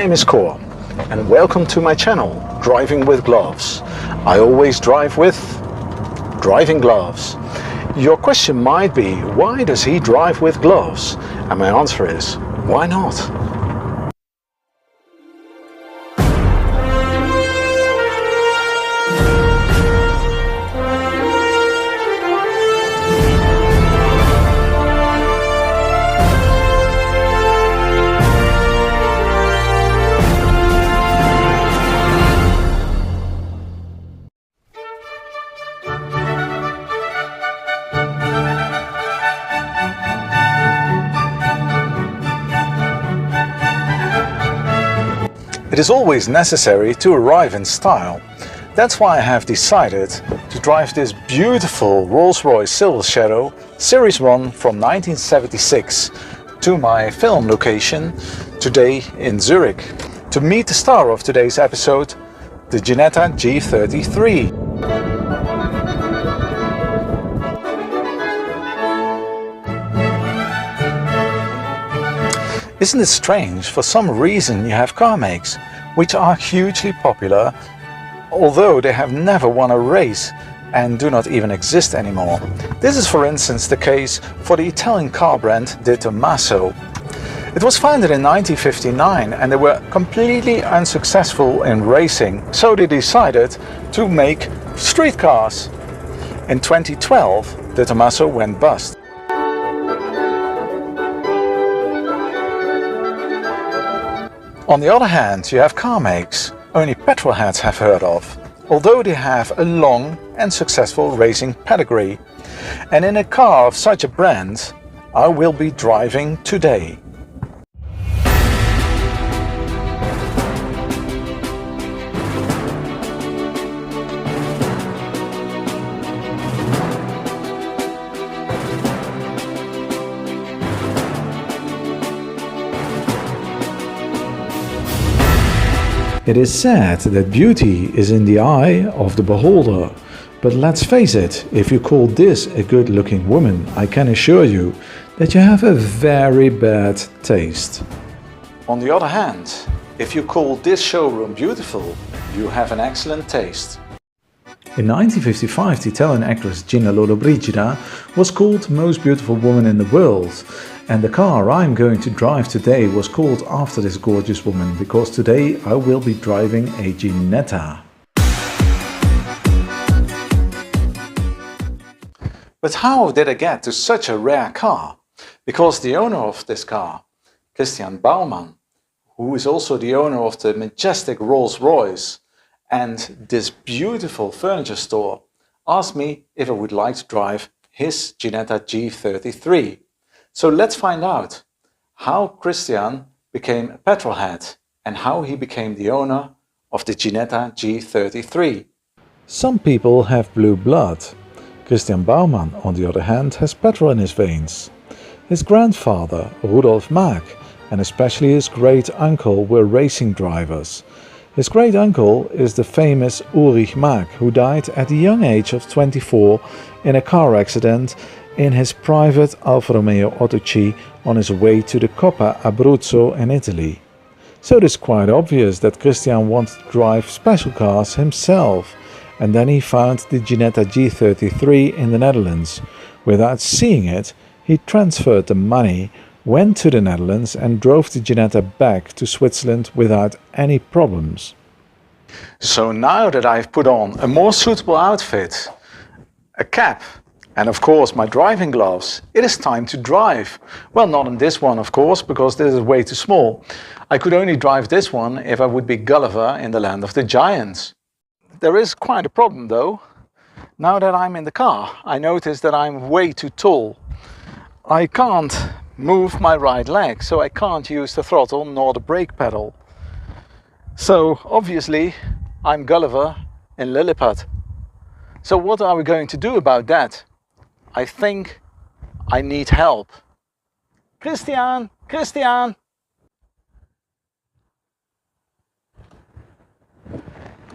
name is Cor and welcome to my channel, Driving with Gloves. I always drive with driving gloves. Your question might be, why does he drive with gloves? And my answer is, why not? It is always necessary to arrive in style. That's why I have decided to drive this beautiful Rolls-Royce Silver Shadow Series 1 from 1976 to my film location today in Zurich to meet the star of today's episode, the Ginetta G33. Isn't it strange? For some reason you have car makes which are hugely popular, although they have never won a race and do not even exist anymore. This is for instance the case for the Italian car brand De Tomaso. It was founded in 1959 and they were completely unsuccessful in racing, so they decided to make street cars. In 2012 De Tomaso went bust. On the other hand, you have car makes only petrolheads have heard of, although they have a long and successful racing pedigree. And in a car of such a brand, I will be driving today. It is said that beauty is in the eye of the beholder, but let's face it, if you call this a good-looking woman, I can assure you that you have a very bad taste. On the other hand, if you call this showroom beautiful, you have an excellent taste. In 1955, the Italian actress Ginetta G33 was called Most Beautiful Woman in the World. And the car I'm going to drive today was called after this gorgeous woman, because today I will be driving a Ginetta. But how did I get to such a rare car? Because the owner of this car, Christian Baumann, who is also the owner of the majestic Rolls-Royce and this beautiful furniture store, asked me if I would like to drive his Ginetta G33. So let's find out how Christian became a petrolhead and how he became the owner of the Ginetta G33. Some people have blue blood. Christian Baumann, on the other hand, has petrol in his veins. His grandfather, Rudolf Mack, and especially his great-uncle were racing drivers. His great-uncle is the famous Ulrich Mack, who died at the young age of 24 in a car accident in his private Alfa Romeo Otoci on his way to the Coppa Abruzzo in Italy. So it is quite obvious that Christian wanted to drive special cars himself, and then he found the Ginetta G33 in the Netherlands. Without seeing it, he transferred the money, went to the Netherlands and drove the Ginetta back to Switzerland without any problems. So now that I've put on a more suitable outfit, a cap, and of course my driving gloves, it is time to drive. Well, not in this one of course, because this is way too small. I could only drive this one if I would be Gulliver in the land of the giants. There is quite a problem though. Now that I'm in the car, I notice that I'm way too tall. I can't move my right leg, so I can't use the throttle nor the brake pedal. So obviously I'm Gulliver in Lilliput. So what are we going to do about that? I think I need help. Christian! Christian!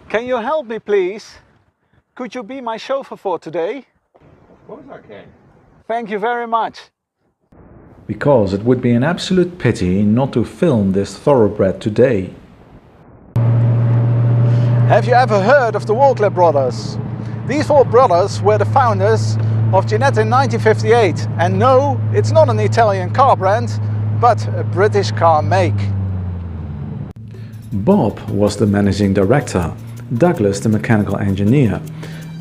Can you help me please? Could you be my chauffeur for today? Of course I can. Thank you very much. because it would be an absolute pity not to film this thoroughbred today. Have you ever heard of the Walkley brothers? These four brothers were the founders of Ginetta in 1958, and no, it's not an Italian car brand, but a British car make. Bob was the managing director, Douglas the mechanical engineer,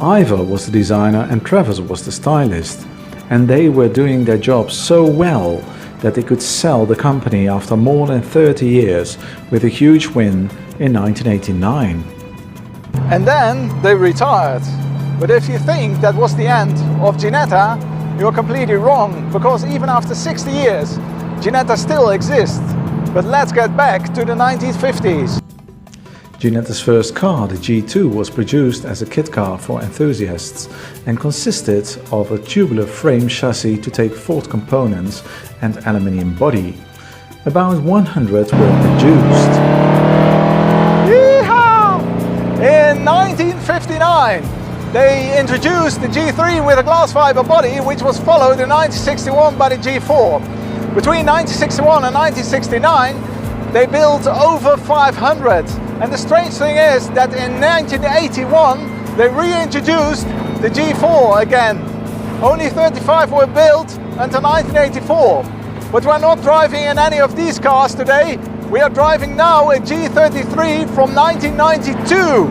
Ivor was the designer and Travis was the stylist. And they were doing their job so well that they could sell the company after more than 30 years with a huge win in 1989. And then they retired. But if you think that was the end of Ginetta, you're completely wrong, because even after 60 years, Ginetta still exists. But let's get back to the 1950s. Ginetta's first car, the G2, was produced as a kit car for enthusiasts and consisted of a tubular frame chassis to take Ford components and aluminium body. About 100 were produced. Yeehaw! In 1959, they introduced the G3 with a glass fiber body, which was followed in 1961 by the G4. Between 1961 and 1969, they built over 500. And the strange thing is that in 1981 they reintroduced the G4 again. Only 35 were built until 1984. But we're not driving in any of these cars today. We are driving now a G33 from 1992.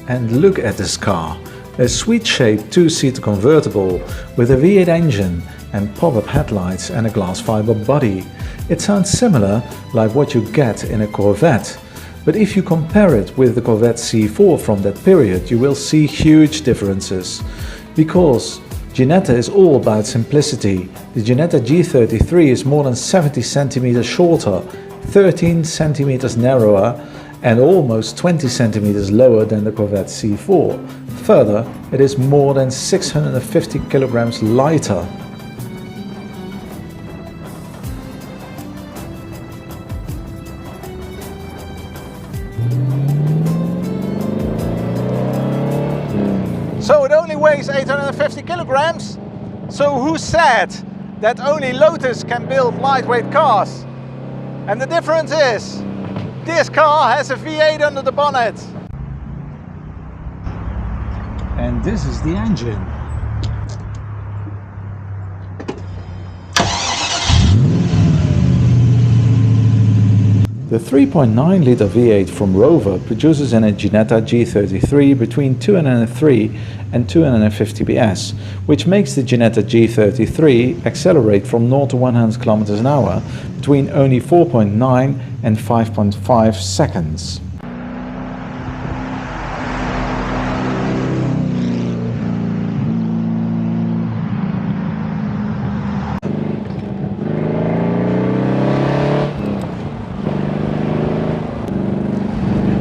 And look at this car. A sweet-shaped two-seater convertible with a V8 engine and pop-up headlights and a glass fiber body. It sounds similar like what you get in a Corvette, but if you compare it with the Corvette C4 from that period, you will see huge differences. Because Ginetta is all about simplicity. The Ginetta G33 is more than 70 centimeters shorter, 13 centimeters narrower and almost 20 centimeters lower than the Corvette C4. Further, it is more than 650 kilograms lighter. So it only weighs 850 kilograms. So who said that only Lotus can build lightweight cars? And the difference is, this car has a V8 under the bonnet. And this is the engine. The 3.9-litre V8 from Rover produces in a Ginetta G33 between 203 and 250 PS, which makes the Ginetta G33 accelerate from 0 to 100 km an hour between only 4.9 and 5.5 seconds.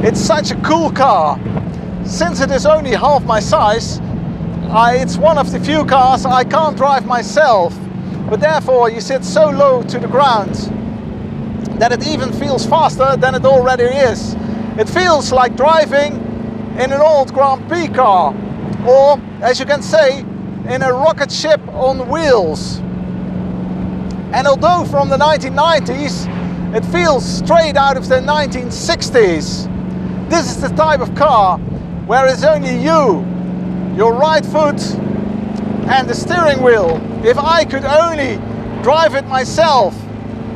It's such a cool car. Since it is only half my size, it's one of the few cars I can't drive myself, but therefore you sit so low to the ground that it even feels faster than it already is. It feels like driving in an old Grand Prix car, or as you can say, in a rocket ship on wheels. And although from the 1990s, it feels straight out of the 1960s. This is the type of car where it's only you, your right foot and the steering wheel. If I could only drive it myself.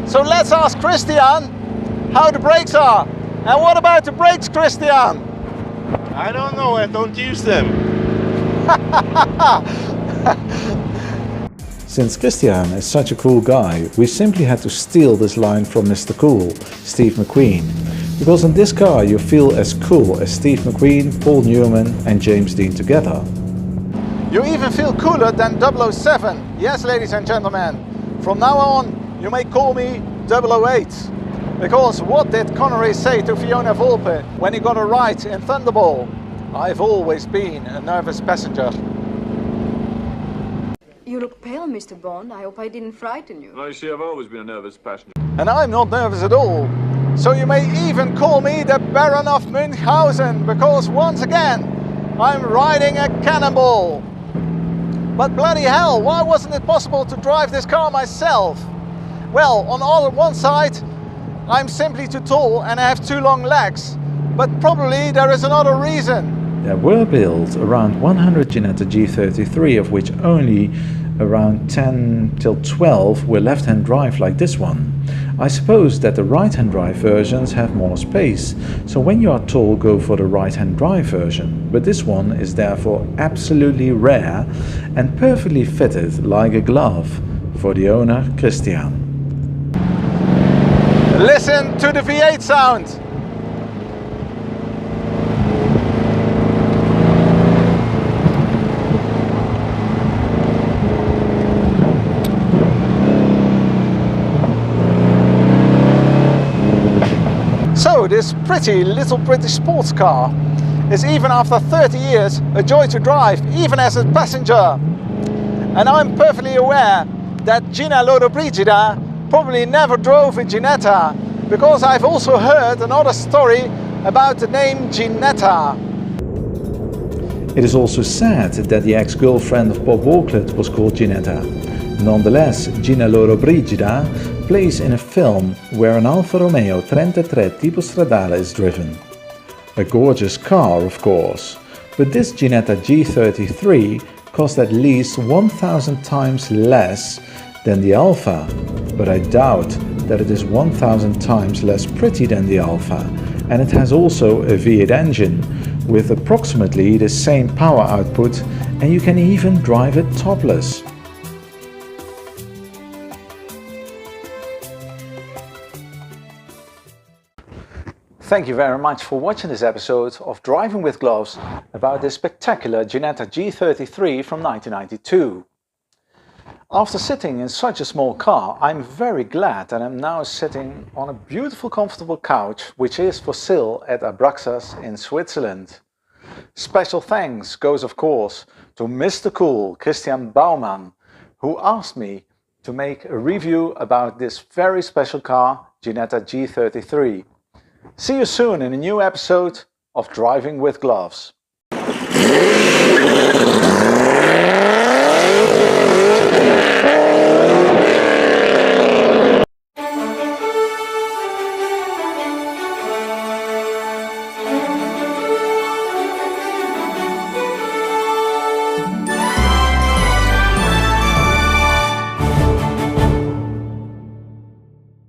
So let's ask Christian how the brakes are. And what about the brakes, Christian? I don't know, I don't use them. Since Christian is such a cool guy, we simply had to steal this line from Mr. Cool, Steve McQueen. Because in this car you feel as cool as Steve McQueen, Paul Newman and James Dean together. You even feel cooler than 007. Yes, ladies and gentlemen, from now on you may call me 008. Because what did Connery say to Fiona Volpe when he got a ride in Thunderball? I've always been a nervous passenger. You look pale, Mr. Bond. I hope I didn't frighten you. No, you see, I've always been a nervous passenger. And I'm not nervous at all. So you may even call me the Baron of Münchhausen, because once again, I'm riding a cannonball. But bloody hell, why wasn't it possible to drive this car myself? Well, on one side, I'm simply too tall and I have too long legs. But probably there is another reason. There were built around 100 Ginetta G33, of which only around 10 till 12 were left-hand drive like this one. I suppose that the right-hand drive versions have more space, so when you are tall, go for the right-hand drive version. But this one is therefore absolutely rare and perfectly fitted like a glove for the owner, Christian. Listen to the V8 sound! So this pretty little British sports car is, even after 30 years, a joy to drive, even as a passenger. And I'm perfectly aware that Gina Lollobrigida probably never drove a Ginetta, because I've also heard another story about the name Ginetta. It is also sad that the ex-girlfriend of Bob Walklett was called Ginetta. Nonetheless, Gina Lollobrigida plays in a film where an Alfa Romeo 33 Tipo Stradale is driven. A gorgeous car, of course, but this Ginetta G33 cost at least 1,000 times less than the Alfa, but I doubt that it is 1,000 times less pretty than the Alfa, and it has also a V8 engine with approximately the same power output, and you can even drive it topless. Thank you very much for watching this episode of Driving with Gloves about this spectacular Ginetta G33 from 1992. After sitting in such a small car, I'm very glad that I'm now sitting on a beautiful comfortable couch which is for sale at Abraxas in Switzerland. Special thanks goes of course to Mr. Cool, Christian Baumann, who asked me to make a review about this very special car, Ginetta G33. See you soon in a new episode of Driving with Gloves.